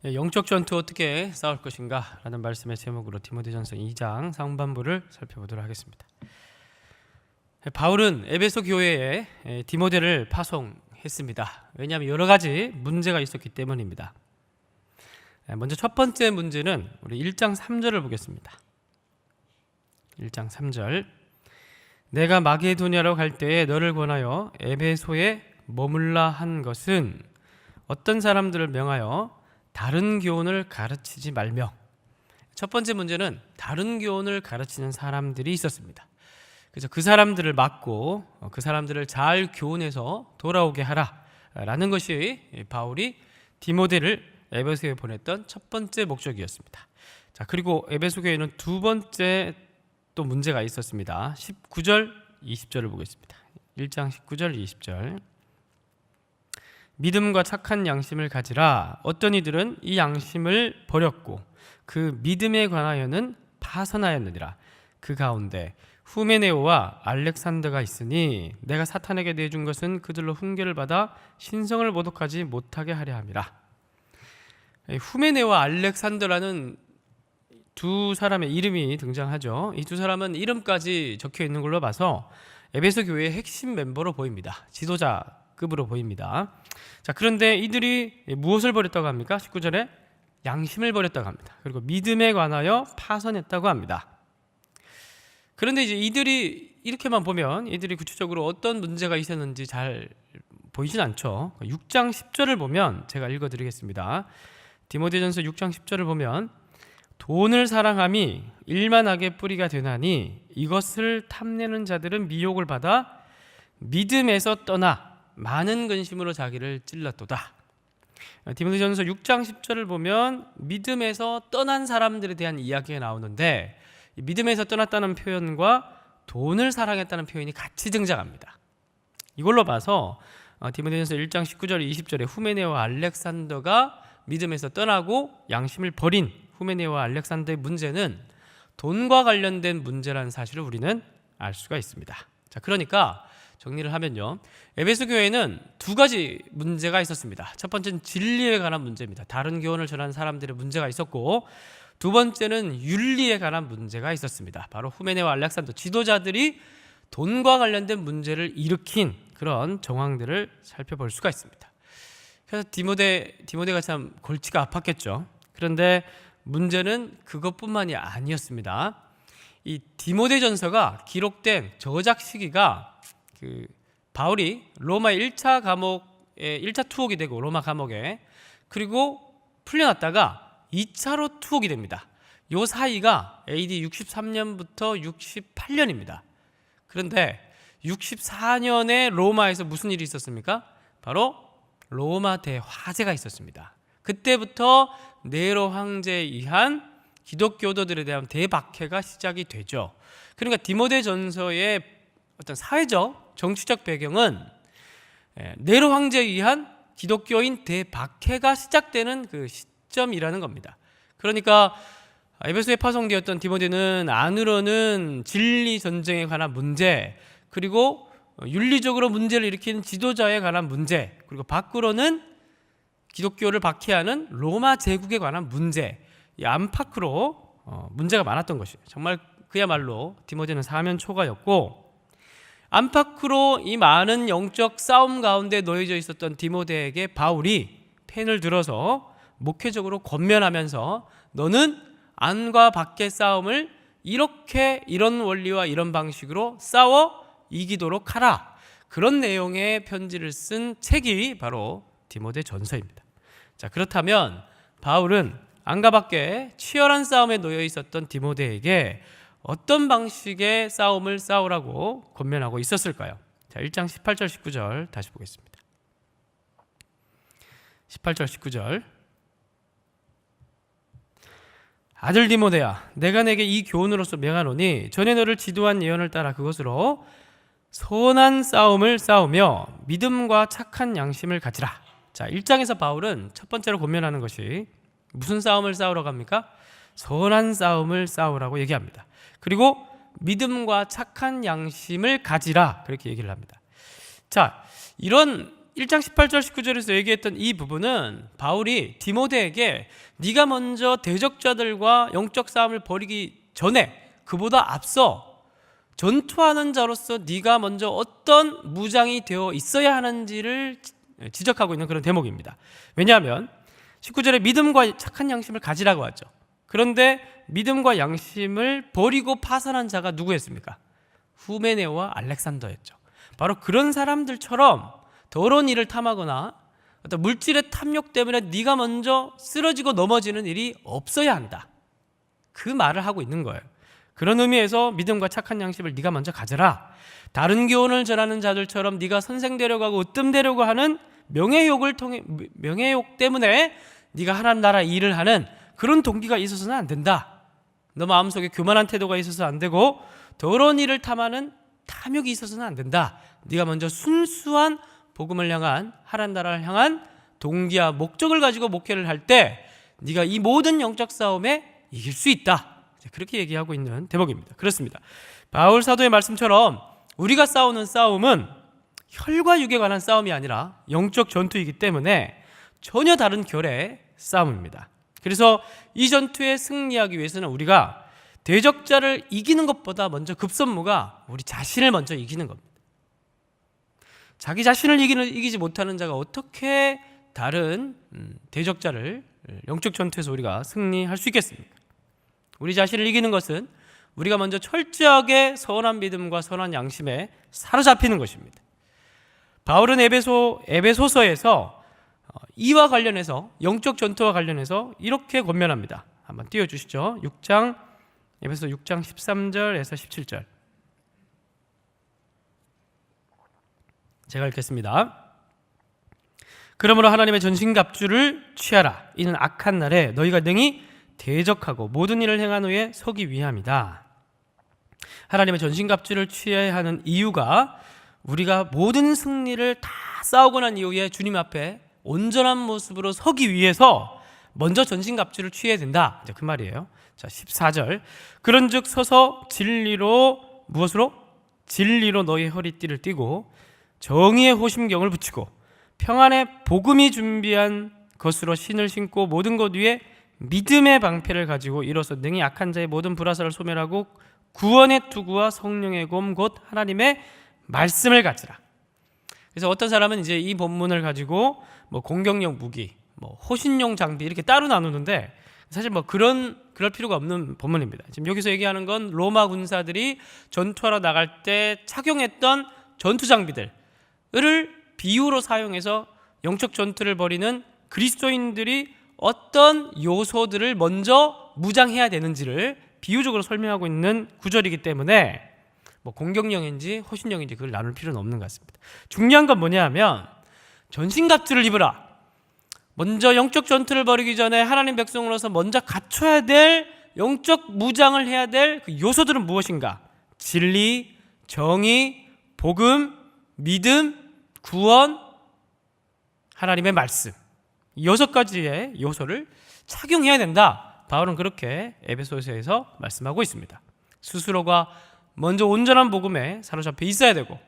영적 전투 어떻게 싸울 것인가 라는 말씀의 제목으로 디모데전서 2장 상반부를 살펴보도록 하겠습니다. 바울은 에베소 교회에 디모데를 파송했습니다. 왜냐하면 여러 가지 문제가 있었기 때문입니다. 먼저 첫 번째 문제는 우리 1장 3절을 보겠습니다. 1장 3절, 내가 마게도냐로 갈 때에 너를 권하여 에베소에 머물라 한 것은 어떤 사람들을 명하여 다른 교훈을 가르치지 말며. 첫 번째 문제는 다른 교훈을 가르치는 사람들이 있었습니다. 그래서 그 사람들을 막고 그 사람들을 잘 교훈해서 돌아오게 하라라는 것이 바울이 디모데를 에베소에 보냈던 첫 번째 목적이었습니다. 자, 그리고 에베소 교회는 두 번째 또 문제가 있었습니다. 19절, 20절을 보겠습니다. 1장 19절, 20절. 믿음과 착한 양심을 가지라. 어떤 이들은 이 양심을 버렸고 그 믿음에 관하여는 파선하였느니라. 그 가운데 후메네오와 알렉산더가 있으니 내가 사탄에게 내준 것은 그들로 훈계를 받아 신성을 모독하지 못하게 하려 함이라. 후메네오와 알렉산더라는 두 사람의 이름이 등장하죠. 이 두 사람은 이름까지 적혀 있는 걸로 봐서 에베소 교회의 핵심 멤버로 보입니다. 지도자급으로 보입니다. 자, 그런데 이들이 무엇을 버렸다고 합니까? 19절에 양심을 버렸다고 합니다. 그리고 믿음에 관하여 파선했다고 합니다. 그런데 이제 이들이 이렇게만 보면 이들이 구체적으로 어떤 문제가 있었는지 잘 보이진 않죠. 6장 10절을 보면 제가 읽어드리겠습니다. 디모데전서 6장 10절을 보면 돈을 사랑함이 일만하게 뿌리가 되나니 이것을 탐내는 자들은 미혹을 받아 믿음에서 떠나 많은 근심으로 자기를 찔렀도다. 디모데전서 6장 10절을 보면 믿음에서 떠난 사람들에 대한 이야기가 나오는데 믿음에서 떠났다는 표현과 돈을 사랑했다는 표현이 같이 등장합니다. 이걸로 봐서 디모데전서 1장 19절 20절에 후메네와 알렉산더가 믿음에서 떠나고 양심을 버린 후메네와 알렉산더의 문제는 돈과 관련된 문제라는 사실을 우리는 알 수가 있습니다. 자, 그러니까 정리를 하면요, 에베소 교회는 두 가지 문제가 있었습니다. 첫 번째는 진리에 관한 문제입니다. 다른 교훈을 전하는 사람들의 문제가 있었고, 두 번째는 윤리에 관한 문제가 있었습니다. 바로 후메네와 알렉산더 지도자들이 돈과 관련된 문제를 일으킨 그런 정황들을 살펴볼 수가 있습니다. 그래서 디모데가 참 골치가 아팠겠죠. 그런데 문제는 그것뿐만이 아니었습니다. 이 디모데전서가 기록된 저작 시기가 바울이 로마 1차 감옥에 1차 투옥이 되고 로마 감옥에, 그리고 풀려났다가 2차로 투옥이 됩니다. 이 사이가 AD 63년부터 68년입니다. 그런데 64년에 로마에서 무슨 일이 있었습니까? 바로 로마 대화재가 있었습니다. 그때부터 네로 황제에 의한 기독교도들에 대한 대박해가 시작이 되죠. 그러니까 디모데전서의 어떤 사회적, 정치적 배경은 네로 황제에 의한 기독교인 대박해가 시작되는 그 시점이라는 겁니다. 그러니까 에베소에 파송되었던 디모데는 안으로는 진리 전쟁에 관한 문제, 그리고 윤리적으로 문제를 일으키는 지도자에 관한 문제, 그리고 밖으로는 기독교를 박해하는 로마 제국에 관한 문제, 이 안팎으로 문제가 많았던 것이에요. 정말 그야말로 디모데는 사면초가였고, 안팎으로 이 많은 영적 싸움 가운데 놓여져 있었던 디모데에게 바울이 펜을 들어서 목회적으로 권면하면서 너는 안과 밖의 싸움을 이런 원리와 이런 방식으로 싸워 이기도록 하라, 그런 내용의 편지를 쓴 책이 바로 디모데 전서입니다. 자, 그렇다면 바울은 안과 밖에 치열한 싸움에 놓여 있었던 디모데에게 어떤 방식의 싸움을 싸우라고 권면하고 있었을까요? 자, 1장 18절 19절 다시 보겠습니다. 18절 19절. 아들 디모데야, 내가 내게 이 교훈으로서 명하노니 전에 너를 지도한 예언을 따라 그것으로 선한 싸움을 싸우며 믿음과 착한 양심을 가지라. 자, 1장에서 바울은 첫 번째로 권면하는 것이 무슨 싸움을 싸우라고 합니까? 선한 싸움을 싸우라고 얘기합니다. 그리고 믿음과 착한 양심을 가지라, 그렇게 얘기를 합니다. 자, 이런 1장 18절 19절에서 얘기했던 이 부분은 바울이 디모데에게 네가 먼저 대적자들과 영적 싸움을 벌이기 전에 그보다 앞서 전투하는 자로서 네가 먼저 어떤 무장이 되어 있어야 하는지를 지적하고 있는 그런 대목입니다. 왜냐하면 19절에 믿음과 착한 양심을 가지라고 하죠. 그런데 믿음과 양심을 버리고 파산한 자가 누구였습니까? 후메네오와 알렉산더였죠. 바로 그런 사람들처럼 더러운 일을 탐하거나 어떤 물질의 탐욕 때문에 네가 먼저 쓰러지고 넘어지는 일이 없어야 한다. 그 말을 하고 있는 거예요. 그런 의미에서 믿음과 착한 양심을 네가 먼저 가져라. 다른 교훈을 전하는 자들처럼 네가 선생 되려고 하고 으뜸 되려고 하는 명예욕 때문에 네가 하나님 나라 일을 하는 그런 동기가 있어서는 안 된다. 너 마음속에 교만한 태도가 있어서 안 되고 더러운 일을 탐하는 탐욕이 있어서는 안 된다. 네가 먼저 순수한 복음을 향한 하나님 나라를 향한 동기와 목적을 가지고 목회를 할 때 네가 이 모든 영적 싸움에 이길 수 있다. 그렇게 얘기하고 있는 대목입니다. 그렇습니다. 바울 사도의 말씀처럼 우리가 싸우는 싸움은 혈과 육에 관한 싸움이 아니라 영적 전투이기 때문에 전혀 다른 결의 싸움입니다. 그래서 이 전투에 승리하기 위해서는 우리가 대적자를 이기는 것보다 먼저 급선무가 우리 자신을 먼저 이기는 겁니다. 자기 자신을 이기지 못하는 자가 어떻게 다른 대적자를 영적 전투에서 우리가 승리할 수 있겠습니까? 우리 자신을 이기는 것은 우리가 먼저 철저하게 선한 믿음과 선한 양심에 사로잡히는 것입니다. 바울은 에베소서에서 이와 관련해서 영적 전투와 관련해서 이렇게 권면합니다. 한번 띄워주시죠. 에베소 6장 13절에서 17절. 제가 읽겠습니다. 그러므로 하나님의 전신갑주를 취하라. 이는 악한 날에 너희가 능히 대적하고 모든 일을 행한 후에 서기 위함이다. 하나님의 전신갑주를 취해야 하는 이유가 우리가 모든 승리를 다 싸우고 난 이후에 주님 앞에 온전한 모습으로 서기 위해서 먼저 전신갑주를 취해야 된다. 이제 그 말이에요. 자, 14절. 그런즉 서서 무엇으로? 진리로 너희 허리띠를 띠고 정의의 호심경을 붙이고 평안의 복음이 준비한 것으로 신을 신고 모든 것 위에 믿음의 방패를 가지고 일어서 능히 악한 자의 모든 불화살을 소멸하고 구원의 투구와 성령의 검 곧 하나님의 말씀을 가지라. 그래서 어떤 사람은 이제 이 본문을 가지고 공격용 무기, 호신용 장비 이렇게 따로 나누는데 사실 그럴 필요가 없는 본문입니다. 지금 여기서 얘기하는 건 로마 군사들이 전투하러 나갈 때 착용했던 전투 장비들을 비유로 사용해서 영적 전투를 벌이는 그리스도인들이 어떤 요소들을 먼저 무장해야 되는지를 비유적으로 설명하고 있는 구절이기 때문에 공격령인지 호신령인지 그걸 나눌 필요는 없는 것 같습니다. 중요한 건 뭐냐 하면 전신갑주를 입으라. 먼저 영적 전투를 벌이기 전에 하나님 백성으로서 먼저 갖춰야 될 영적 무장을 해야 될 그 요소들은 무엇인가? 진리, 정의, 복음, 믿음, 구원, 하나님의 말씀. 6가지의 요소를 착용해야 된다. 바울은 그렇게 에베소서에서 말씀하고 있습니다. 스스로가 먼저 온전한 복음에 사로잡혀 있어야 되고,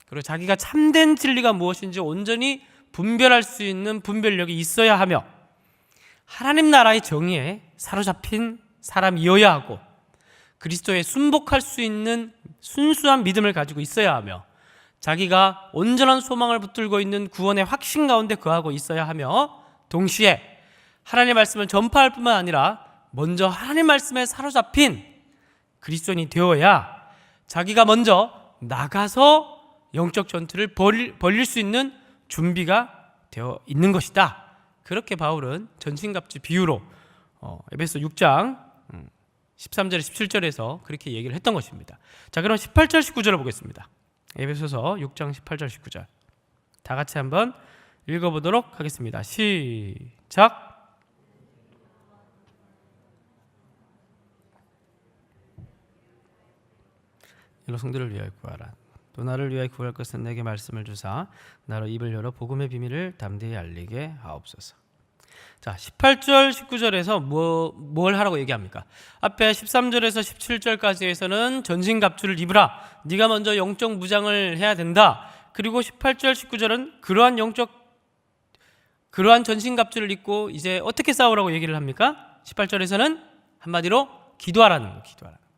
그리고 자기가 참된 진리가 무엇인지 온전히 분별할 수 있는 분별력이 있어야 하며, 하나님 나라의 정의에 사로잡힌 사람이어야 하고, 그리스도에 순복할 수 있는 순수한 믿음을 가지고 있어야 하며, 자기가 온전한 소망을 붙들고 있는 구원의 확신 가운데 거하고 있어야 하며, 동시에 하나님의 말씀을 전파할 뿐만 아니라 먼저 하나님의 말씀에 사로잡힌 그리스도인이 되어야 자기가 먼저 나가서 영적 전투를 벌릴 수 있는 준비가 되어 있는 것이다. 그렇게 바울은 전신갑주 비유로 에베소 6장 13절에 17절에서 그렇게 얘기를 했던 것입니다. 자, 그럼 18절 19절을 보겠습니다. 에베소서 6장 18절 19절 다 같이 한번 읽어보도록 하겠습니다. 시작. 이로 성도를 위하여 구하라. 또 나를 위하여 구할 것은 내게 말씀을 주사 나로 입을 열어 복음의 비밀을 담대히 알리게 하옵소서. 자, 18절 19절에서 뭘 하라고 얘기합니까? 앞에 13절에서 17절까지에서는 전신갑주를 입으라. 네가 먼저 영적 무장을 해야 된다. 그리고 18절 19절은 그러한 전신갑주를 입고 이제 어떻게 싸우라고 얘기를 합니까? 18절에서는 한마디로 기도하라는 거예요. 기도하라는 거예요.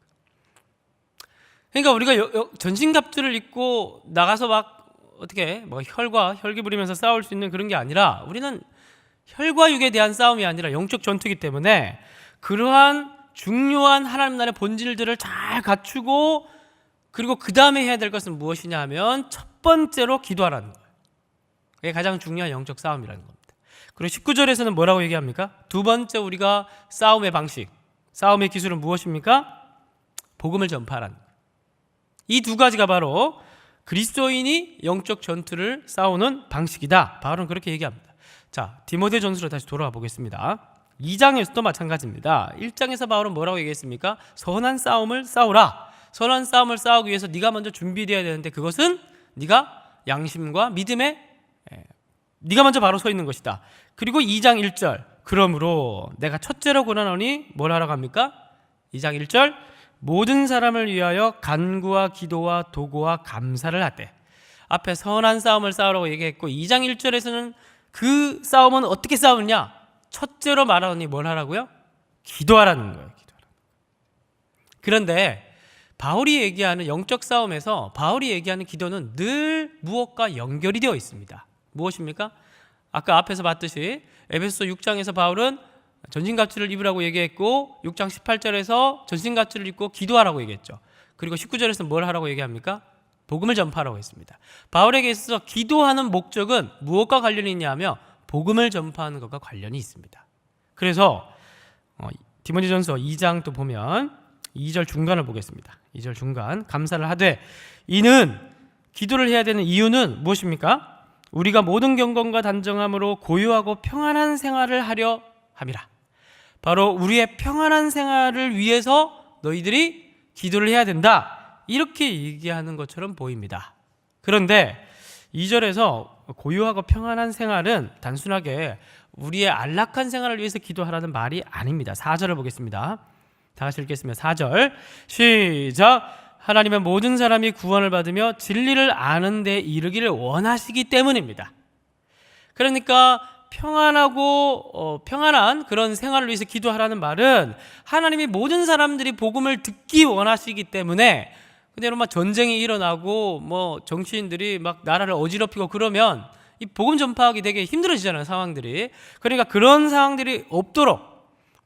그러니까 우리가 전신갑주를 입고 나가서 막 어떻게 뭐 혈과 혈기 부리면서 싸울 수 있는 그런 게 아니라, 우리는 혈과 육에 대한 싸움이 아니라 영적 전투이기 때문에 그러한 중요한 하나님 나라의 본질들을 잘 갖추고, 그리고 그 다음에 해야 될 것은 무엇이냐 하면 첫 번째로 기도하라는 거예요. 그게 가장 중요한 영적 싸움이라는 겁니다. 그리고 19절에서는 뭐라고 얘기합니까? 두 번째 우리가 싸움의 방식, 싸움의 기술은 무엇입니까? 복음을 전파하라는 거예요. 이 두 가지가 바로 그리스도인이 영적 전투를 싸우는 방식이다. 바울은 그렇게 얘기합니다. 자, 디모데전서로 다시 돌아와 보겠습니다. 2장에서도 마찬가지입니다. 1장에서 바울은 뭐라고 얘기했습니까? 선한 싸움을 싸우라. 선한 싸움을 싸우기 위해서 네가 먼저 준비되어야 되는데, 그것은 네가 양심과 믿음에 네가 먼저 바로 서 있는 것이다. 그리고 2장 1절, 그러므로 내가 첫째로 권하노니 뭘 하라고 합니까? 2장 1절, 모든 사람을 위하여 간구와 기도와 도구와 감사를 하되. 앞에 선한 싸움을 싸우라고 얘기했고, 2장 1절에서는 그 싸움은 어떻게 싸우느냐? 첫째로 말하노니 뭘 하라고요? 기도하라는 거예요. 기도하라는. 그런데 바울이 얘기하는 영적 싸움에서 바울이 얘기하는 기도는 늘 무엇과 연결이 되어 있습니다. 무엇입니까? 아까 앞에서 봤듯이 에베소서 6장에서 바울은 전신갑주를 입으라고 얘기했고, 6장 18절에서 전신갑주를 입고 기도하라고 얘기했죠. 그리고 19절에서 뭘 하라고 얘기합니까? 복음을 전파하라고 했습니다. 바울에게 있어서 기도하는 목적은 무엇과 관련이 있냐 하면 복음을 전파하는 것과 관련이 있습니다. 그래서 디모데전서 2장 또 보면 2절 중간을 보겠습니다. 2절 중간, 감사를 하되 이는, 기도를 해야 되는 이유는 무엇입니까? 우리가 모든 경건과 단정함으로 고요하고 평안한 생활을 하려 함이라. 바로 우리의 평안한 생활을 위해서 너희들이 기도를 해야 된다, 이렇게 얘기하는 것처럼 보입니다. 그런데 2절에서 고요하고 평안한 생활은 단순하게 우리의 안락한 생활을 위해서 기도하라는 말이 아닙니다. 4절을 보겠습니다. 다 같이 읽겠습니다. 4절 시작. 하나님은 모든 사람이 구원을 받으며 진리를 아는 데 이르기를 원하시기 때문입니다. 그러니까 평안하고 평안한 그런 생활을 위해서 기도하라는 말은, 하나님이 모든 사람들이 복음을 듣기 원하시기 때문에, 그대로 막 전쟁이 일어나고 뭐 정치인들이 막 나라를 어지럽히고 그러면 이 복음 전파하기 되게 힘들어지잖아요, 상황들이. 그러니까 그런 상황들이 없도록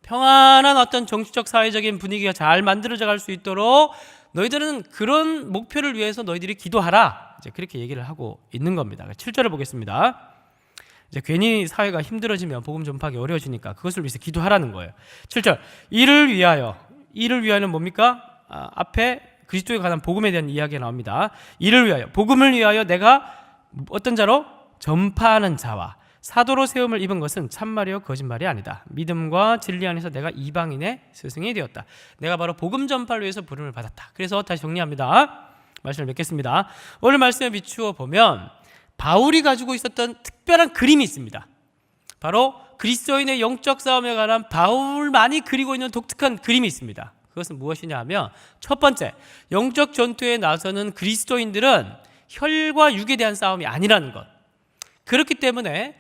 평안한 어떤 정치적 사회적인 분위기가 잘 만들어져 갈 수 있도록 너희들은 그런 목표를 위해서 너희들이 기도하라, 이제 그렇게 얘기를 하고 있는 겁니다. 7절을 보겠습니다. 이제 괜히 사회가 힘들어지면 복음 전파하기 어려워지니까 그것을 위해서 기도하라는 거예요. 7절, 이를 위하여는 뭡니까? 앞에 그리스도에 관한 복음에 대한 이야기가 나옵니다. 이를 위하여, 복음을 위하여 내가 어떤 자로? 전파하는 자와 사도로 세움을 입은 것은 참말이요 거짓말이 아니다. 믿음과 진리 안에서 내가 이방인의 스승이 되었다. 내가 바로 복음 전파를 위해서 부름을 받았다. 그래서 다시 정리합니다. 말씀을 맺겠습니다. 오늘 말씀에 비추어 보면 바울이 가지고 있었던 특별한 그림이 있습니다. 바로 그리스도인의 영적 싸움에 관한 바울만이 그리고 있는 독특한 그림이 있습니다. 그것은 무엇이냐 하면, 첫 번째, 영적 전투에 나서는 그리스도인들은 혈과 육에 대한 싸움이 아니라는 것. 그렇기 때문에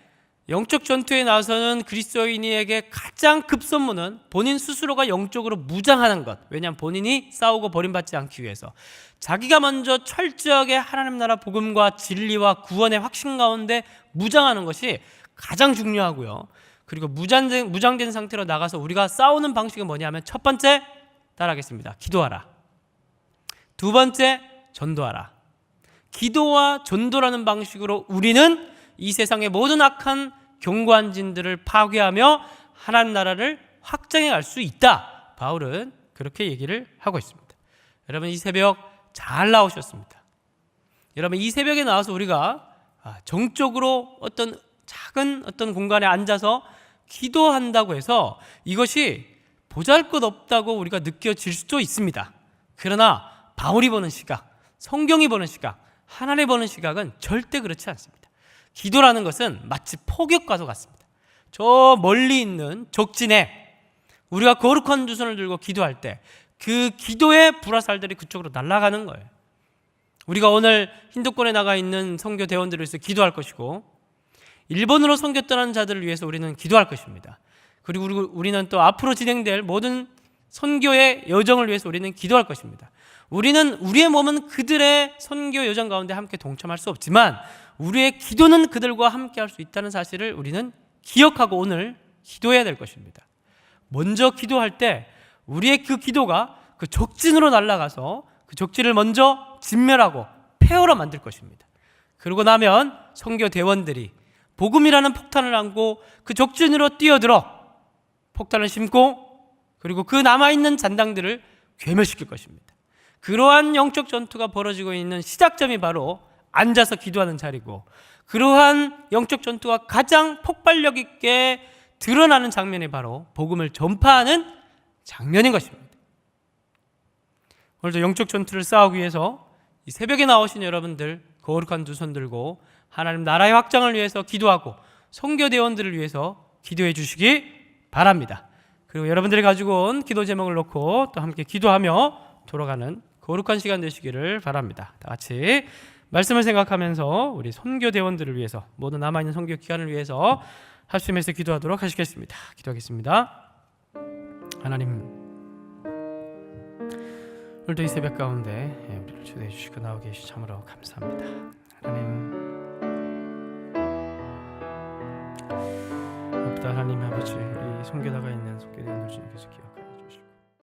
영적 전투에 나서는 그리스도인에게 가장 급선무는 본인 스스로가 영적으로 무장하는 것. 왜냐하면 본인이 싸우고 버림받지 않기 위해서 자기가 먼저 철저하게 하나님 나라 복음과 진리와 구원의 확신 가운데 무장하는 것이 가장 중요하고요. 그리고 무장된 상태로 나가서 우리가 싸우는 방식은 뭐냐면, 첫 번째, 따라하겠습니다. 기도하라. 두 번째, 전도하라. 기도와 전도라는 방식으로 우리는 이 세상의 모든 악한 경관진들을 파괴하며 하나님 나라를 확장해 갈 수 있다. 바울은 그렇게 얘기를 하고 있습니다. 여러분, 이 새벽 잘 나오셨습니다. 여러분, 이 새벽에 나와서 우리가 정적으로 어떤 작은 어떤 공간에 앉아서 기도한다고 해서 이것이 보잘것없다고 우리가 느껴질 수도 있습니다. 그러나 바울이 보는 시각, 성경이 보는 시각, 하나님 보는 시각은 절대 그렇지 않습니다. 기도라는 것은 마치 포격과도 같습니다. 저 멀리 있는 적진에 우리가 거룩한 두 손을 들고 기도할 때 그 기도의 불화살들이 그쪽으로 날아가는 거예요. 우리가 오늘 힌두권에 나가 있는 선교 대원들을 위해서 기도할 것이고, 일본으로 선교 떠나는 자들을 위해서 우리는 기도할 것입니다. 그리고 우리는 또 앞으로 진행될 모든 선교의 여정을 위해서 우리는 기도할 것입니다. 우리의 몸은 그들의 선교 여정 가운데 함께 동참할 수 없지만 우리의 기도는 그들과 함께 할 수 있다는 사실을 우리는 기억하고 오늘 기도해야 될 것입니다. 먼저 기도할 때 우리의 그 기도가 그 적진으로 날아가서 그 적진을 먼저 진멸하고 폐허로 만들 것입니다. 그러고 나면 선교 대원들이 복음이라는 폭탄을 안고 그 적진으로 뛰어들어 폭탄을 심고 그리고 그 남아있는 잔당들을 괴멸시킬 것입니다. 그러한 영적 전투가 벌어지고 있는 시작점이 바로 앉아서 기도하는 자리고, 그러한 영적 전투가 가장 폭발력 있게 드러나는 장면이 바로 복음을 전파하는 장면인 것입니다. 오늘도 영적 전투를 싸우기 위해서 이 새벽에 나오신 여러분들 거룩한 두 손 들고 하나님 나라의 확장을 위해서 기도하고 선교 대원들을 위해서 기도해 주시기 바랍니다. 그리고 여러분들이 가지고 온 기도 제목을 놓고 또 함께 기도하며 돌아가는 거룩한 시간 되시기를 바랍니다. 다 같이 말씀을 생각하면서 우리 선교 대원들을 위해서, 모든 남아있는 선교 기간을 위해서 합심해서 기도하도록 하시겠습니다. 기도하겠습니다. 하나님, 오늘도 이 새벽 가운데 우리를 초대해 주시고 나오게 해주시 참으로 감사합니다. 하나님 아버지, 우리 선교 나가 있는 선교 대원들 주님께서 기억